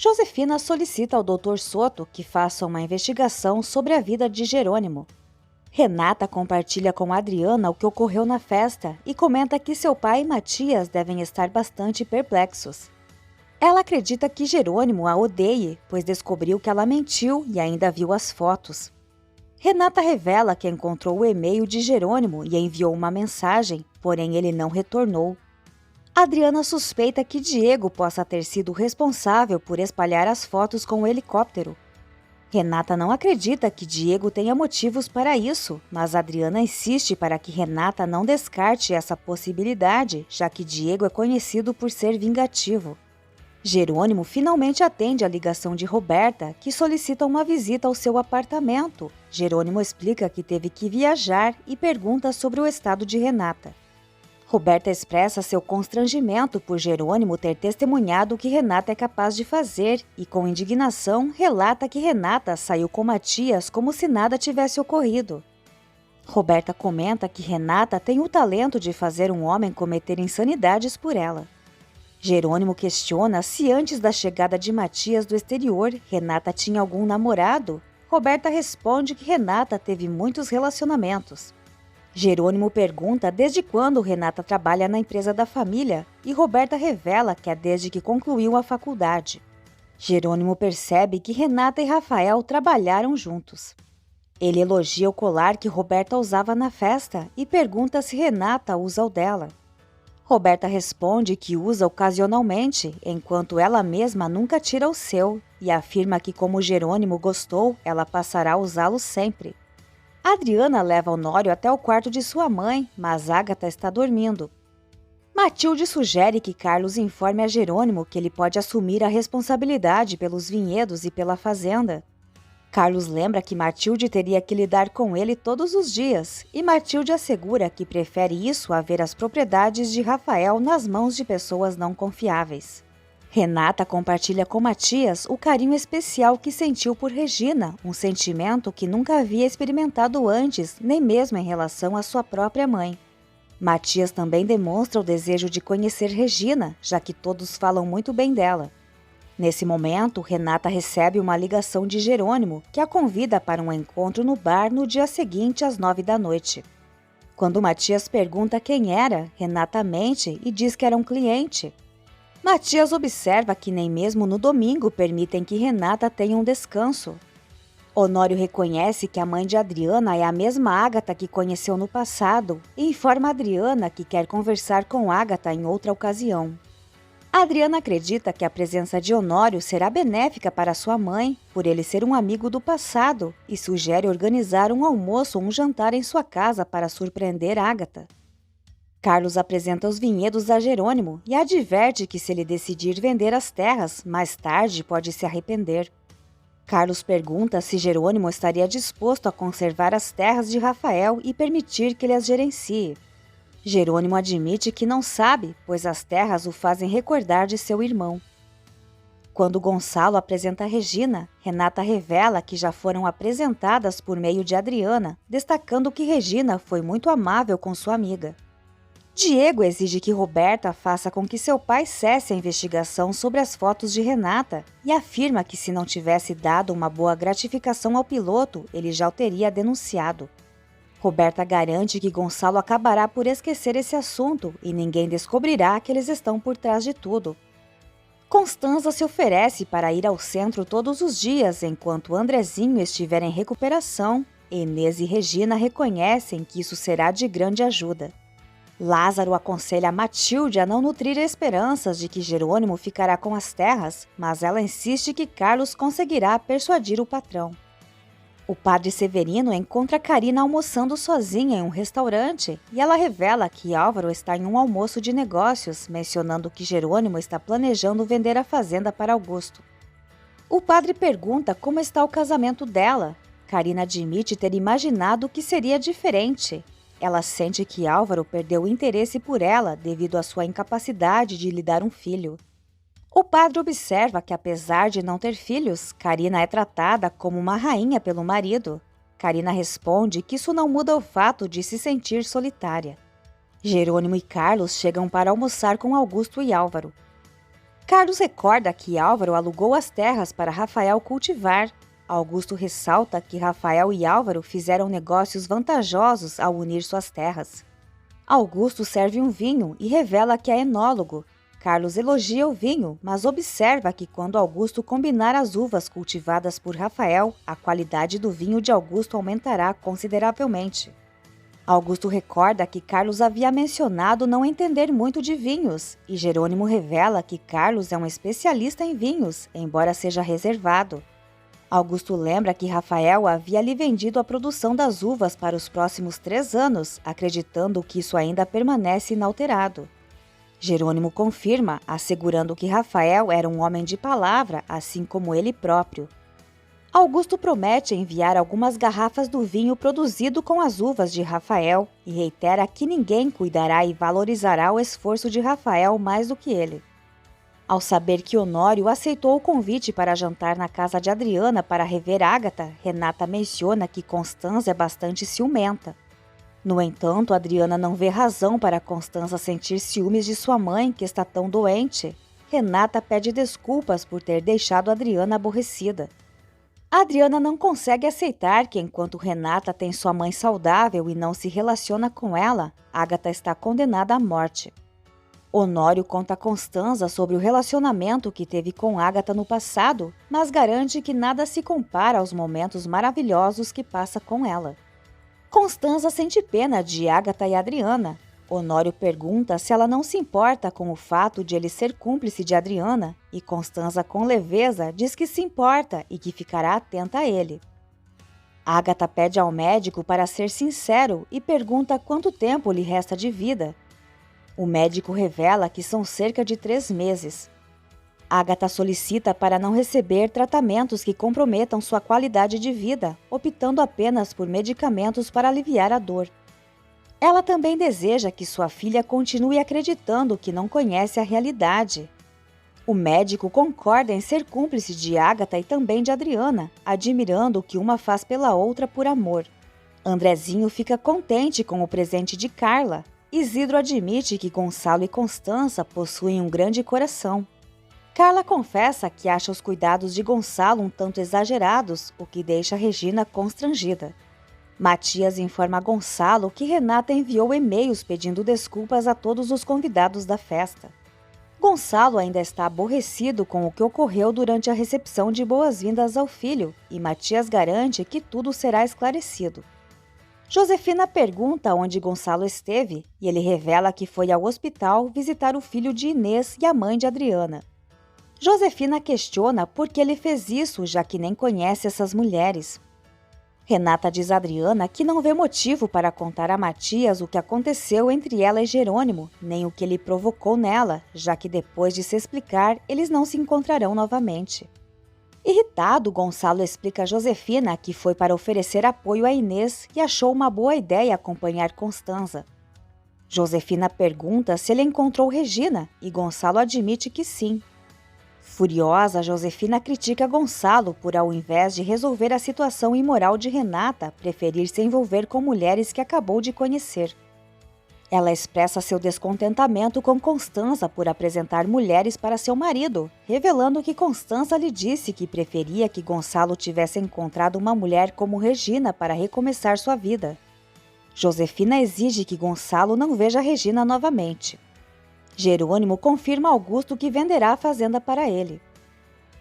Josefina solicita ao Dr. Soto que faça uma investigação sobre a vida de Jerônimo. Renata compartilha com Adriana o que ocorreu na festa e comenta que seu pai e Matias devem estar bastante perplexos. Ela acredita que Jerônimo a odeie, pois descobriu que ela mentiu e ainda viu as fotos. Renata revela que encontrou o e-mail de Jerônimo e enviou uma mensagem, porém ele não retornou. Adriana suspeita que Diego possa ter sido responsável por espalhar as fotos com o helicóptero. Renata não acredita que Diego tenha motivos para isso, mas Adriana insiste para que Renata não descarte essa possibilidade, já que Diego é conhecido por ser vingativo. Jerônimo finalmente atende a ligação de Roberta, que solicita uma visita ao seu apartamento. Jerônimo explica que teve que viajar e pergunta sobre o estado de Renata. Roberta expressa seu constrangimento por Jerônimo ter testemunhado o que Renata é capaz de fazer e, com indignação, relata que Renata saiu com Matias como se nada tivesse ocorrido. Roberta comenta que Renata tem o talento de fazer um homem cometer insanidades por ela. Jerônimo questiona se antes da chegada de Matias do exterior, Renata tinha algum namorado. Roberta responde que Renata teve muitos relacionamentos. Jerônimo pergunta desde quando Renata trabalha na empresa da família e Roberta revela que é desde que concluiu a faculdade. Jerônimo percebe que Renata e Rafael trabalharam juntos. Ele elogia o colar que Roberta usava na festa e pergunta se Renata usa o dela. Roberta responde que usa ocasionalmente, enquanto ela mesma nunca tira o seu, e afirma que como Jerônimo gostou, ela passará a usá-lo sempre. Adriana leva Honório até o quarto de sua mãe, mas Ágata está dormindo. Matilde sugere que Carlos informe a Jerônimo que ele pode assumir a responsabilidade pelos vinhedos e pela fazenda. Carlos lembra que Matilde teria que lidar com ele todos os dias, e Matilde assegura que prefere isso a ver as propriedades de Rafael nas mãos de pessoas não confiáveis. Renata compartilha com Matias o carinho especial que sentiu por Regina, um sentimento que nunca havia experimentado antes, nem mesmo em relação à sua própria mãe. Matias também demonstra o desejo de conhecer Regina, já que todos falam muito bem dela. Nesse momento, Renata recebe uma ligação de Jerônimo, que a convida para um encontro no bar no dia seguinte às 9 da noite. Quando Matias pergunta quem era, Renata mente e diz que era um cliente. Matias observa que nem mesmo no domingo permitem que Renata tenha um descanso. Honório reconhece que a mãe de Adriana é a mesma Ágata que conheceu no passado e informa Adriana que quer conversar com Ágata em outra ocasião. Adriana acredita que a presença de Honório será benéfica para sua mãe, por ele ser um amigo do passado, e sugere organizar um almoço ou um jantar em sua casa para surpreender Ágata. Carlos apresenta os vinhedos a Jerônimo e adverte que se ele decidir vender as terras, mais tarde pode se arrepender. Carlos pergunta se Jerônimo estaria disposto a conservar as terras de Rafael e permitir que ele as gerencie. Jerônimo admite que não sabe, pois as terras o fazem recordar de seu irmão. Quando Gonçalo apresenta Regina, Renata revela que já foram apresentadas por meio de Adriana, destacando que Regina foi muito amável com sua amiga. Diego exige que Roberta faça com que seu pai cesse a investigação sobre as fotos de Renata e afirma que se não tivesse dado uma boa gratificação ao piloto, ele já o teria denunciado. Roberta garante que Gonçalo acabará por esquecer esse assunto e ninguém descobrirá que eles estão por trás de tudo. Constanza se oferece para ir ao centro todos os dias enquanto Andrezinho estiver em recuperação. Inês e Regina reconhecem que isso será de grande ajuda. Lázaro aconselha Matilde a não nutrir esperanças de que Jerônimo ficará com as terras, mas ela insiste que Carlos conseguirá persuadir o patrão. O padre Severino encontra Carina almoçando sozinha em um restaurante e ela revela que Álvaro está em um almoço de negócios, mencionando que Jerônimo está planejando vender a fazenda para Augusto. O padre pergunta como está o casamento dela. Carina admite ter imaginado que seria diferente. Ela sente que Álvaro perdeu o interesse por ela devido à sua incapacidade de lhe dar um filho. O padre observa que, apesar de não ter filhos, Carina é tratada como uma rainha pelo marido. Carina responde que isso não muda o fato de se sentir solitária. Jerônimo e Carlos chegam para almoçar com Augusto e Álvaro. Carlos recorda que Álvaro alugou as terras para Rafael cultivar. Augusto ressalta que Rafael e Álvaro fizeram negócios vantajosos ao unir suas terras. Augusto serve um vinho e revela que é enólogo. Carlos elogia o vinho, mas observa que quando Augusto combinar as uvas cultivadas por Rafael, a qualidade do vinho de Augusto aumentará consideravelmente. Augusto recorda que Carlos havia mencionado não entender muito de vinhos, e Jerônimo revela que Carlos é um especialista em vinhos, embora seja reservado. Augusto lembra que Rafael havia lhe vendido a produção das uvas para os próximos 3 anos, acreditando que isso ainda permanece inalterado. Jerônimo confirma, assegurando que Rafael era um homem de palavra, assim como ele próprio. Augusto promete enviar algumas garrafas do vinho produzido com as uvas de Rafael e reitera que ninguém cuidará e valorizará o esforço de Rafael mais do que ele. Ao saber que Honório aceitou o convite para jantar na casa de Adriana para rever Ágata, Renata menciona que Constanza é bastante ciumenta. No entanto, Adriana não vê razão para Constanza sentir ciúmes de sua mãe, que está tão doente. Renata pede desculpas por ter deixado Adriana aborrecida. Adriana não consegue aceitar que, enquanto Renata tem sua mãe saudável e não se relaciona com ela, Ágata está condenada à morte. Honório conta a Constanza sobre o relacionamento que teve com Ágata no passado, mas garante que nada se compara aos momentos maravilhosos que passa com ela. Constanza sente pena de Ágata e Adriana. Honório pergunta se ela não se importa com o fato de ele ser cúmplice de Adriana, e Constanza, com leveza, diz que se importa e que ficará atenta a ele. Ágata pede ao médico para ser sincero e pergunta quanto tempo lhe resta de vida. O médico revela que são cerca de 3 meses. Ágata solicita para não receber tratamentos que comprometam sua qualidade de vida, optando apenas por medicamentos para aliviar a dor. Ela também deseja que sua filha continue acreditando que não conhece a realidade. O médico concorda em ser cúmplice de Ágata e também de Adriana, admirando o que uma faz pela outra por amor. Andrezinho fica contente com o presente de Carla. Isidro admite que Gonçalo e Constança possuem um grande coração. Carla confessa que acha os cuidados de Gonçalo um tanto exagerados, o que deixa Regina constrangida. Matias informa a Gonçalo que Renata enviou e-mails pedindo desculpas a todos os convidados da festa. Gonçalo ainda está aborrecido com o que ocorreu durante a recepção de boas-vindas ao filho, e Matias garante que tudo será esclarecido. Josefina pergunta onde Gonçalo esteve e ele revela que foi ao hospital visitar o filho de Inês e a mãe de Adriana. Josefina questiona por que ele fez isso, já que nem conhece essas mulheres. Renata diz a Adriana que não vê motivo para contar a Matias o que aconteceu entre ela e Jerônimo, nem o que ele provocou nela, já que depois de se explicar, eles não se encontrarão novamente. Irritado, Gonçalo explica a Josefina que foi para oferecer apoio a Inês e achou uma boa ideia acompanhar Constanza. Josefina pergunta se ele encontrou Regina e Gonçalo admite que sim. Furiosa, Josefina critica Gonçalo por, ao invés de resolver a situação imoral de Renata, preferir se envolver com mulheres que acabou de conhecer. Ela expressa seu descontentamento com Constanza por apresentar mulheres para seu marido, revelando que Constanza lhe disse que preferia que Gonçalo tivesse encontrado uma mulher como Regina para recomeçar sua vida. Josefina exige que Gonçalo não veja Regina novamente. Jerônimo confirma a Augusto que venderá a fazenda para ele.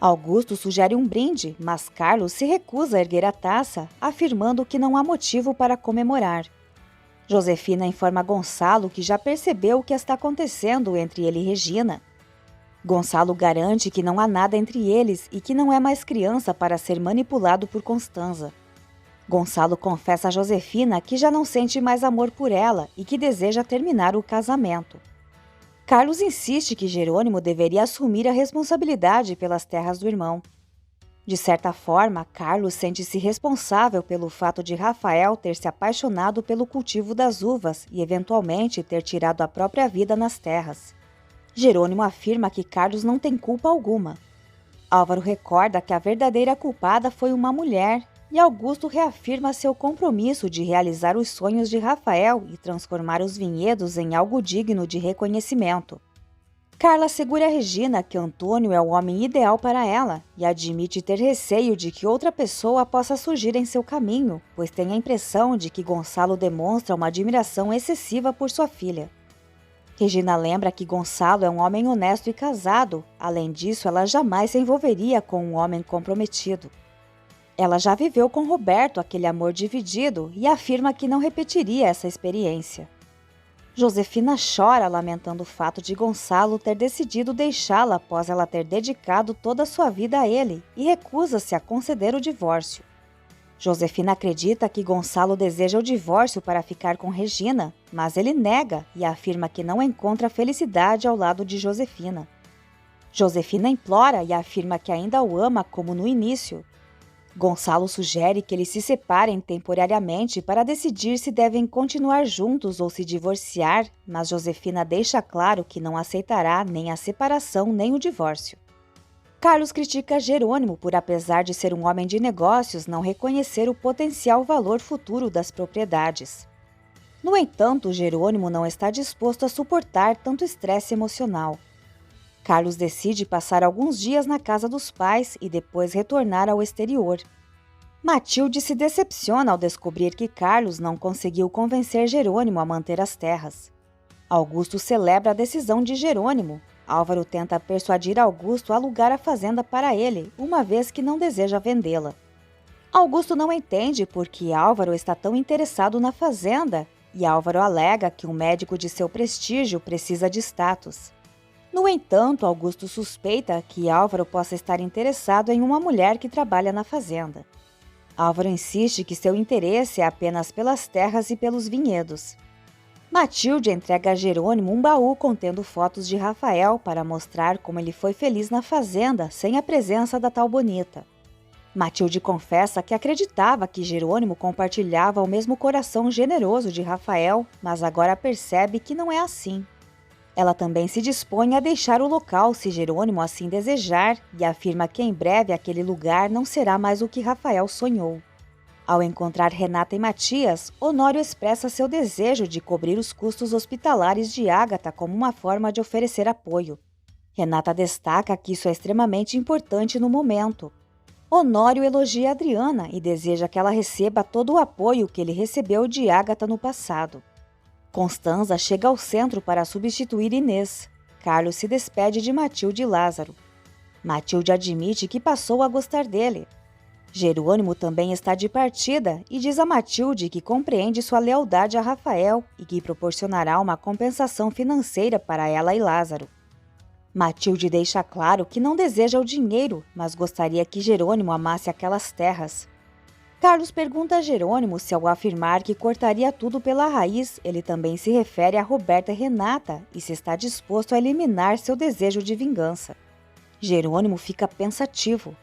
Augusto sugere um brinde, mas Carlos se recusa a erguer a taça, afirmando que não há motivo para comemorar. Josefina informa Gonçalo que já percebeu o que está acontecendo entre ele e Regina. Gonçalo garante que não há nada entre eles e que não é mais criança para ser manipulado por Constanza. Gonçalo confessa a Josefina que já não sente mais amor por ela e que deseja terminar o casamento. Carlos insiste que Jerônimo deveria assumir a responsabilidade pelas terras do irmão. De certa forma, Carlos sente-se responsável pelo fato de Rafael ter se apaixonado pelo cultivo das uvas e eventualmente ter tirado a própria vida nas terras. Jerônimo afirma que Carlos não tem culpa alguma. Álvaro recorda que a verdadeira culpada foi uma mulher e Augusto reafirma seu compromisso de realizar os sonhos de Rafael e transformar os vinhedos em algo digno de reconhecimento. Carla assegura a Regina que Antônio é o homem ideal para ela e admite ter receio de que outra pessoa possa surgir em seu caminho, pois tem a impressão de que Gonçalo demonstra uma admiração excessiva por sua filha. Regina lembra que Gonçalo é um homem honesto e casado, além disso, ela jamais se envolveria com um homem comprometido. Ela já viveu com Roberto aquele amor dividido e afirma que não repetiria essa experiência. Josefina chora lamentando o fato de Gonçalo ter decidido deixá-la após ela ter dedicado toda a sua vida a ele e recusa-se a conceder o divórcio. Josefina acredita que Gonçalo deseja o divórcio para ficar com Regina, mas ele nega e afirma que não encontra felicidade ao lado de Josefina. Josefina implora e afirma que ainda o ama como no início. Gonçalo sugere que eles se separem temporariamente para decidir se devem continuar juntos ou se divorciar, mas Josefina deixa claro que não aceitará nem a separação nem o divórcio. Carlos critica Jerônimo por, apesar de ser um homem de negócios, não reconhecer o potencial valor futuro das propriedades. No entanto, Jerônimo não está disposto a suportar tanto estresse emocional. Carlos decide passar alguns dias na casa dos pais e depois retornar ao exterior. Matilde se decepciona ao descobrir que Carlos não conseguiu convencer Jerônimo a manter as terras. Augusto celebra a decisão de Jerônimo. Álvaro tenta persuadir Augusto a alugar a fazenda para ele, uma vez que não deseja vendê-la. Augusto não entende por que Álvaro está tão interessado na fazenda e Álvaro alega que um médico de seu prestígio precisa de status. No entanto, Augusto suspeita que Álvaro possa estar interessado em uma mulher que trabalha na fazenda. Álvaro insiste que seu interesse é apenas pelas terras e pelos vinhedos. Matilde entrega a Jerônimo um baú contendo fotos de Rafael para mostrar como ele foi feliz na fazenda sem a presença da tal Bonita. Matilde confessa que acreditava que Jerônimo compartilhava o mesmo coração generoso de Rafael, mas agora percebe que não é assim. Ela também se dispõe a deixar o local se Jerônimo assim desejar e afirma que em breve aquele lugar não será mais o que Rafael sonhou. Ao encontrar Renata e Matias, Honório expressa seu desejo de cobrir os custos hospitalares de Ágata como uma forma de oferecer apoio. Renata destaca que isso é extremamente importante no momento. Honório elogia Adriana e deseja que ela receba todo o apoio que ele recebeu de Ágata no passado. Constanza chega ao centro para substituir Inês. Carlos se despede de Matilde e Lázaro. Matilde admite que passou a gostar dele. Jerônimo também está de partida e diz a Matilde que compreende sua lealdade a Rafael e que proporcionará uma compensação financeira para ela e Lázaro. Matilde deixa claro que não deseja o dinheiro, mas gostaria que Jerônimo amasse aquelas terras. Carlos pergunta a Jerônimo se, ao afirmar que cortaria tudo pela raiz, ele também se refere a Roberta e Renata e se está disposto a eliminar seu desejo de vingança. Jerônimo fica pensativo.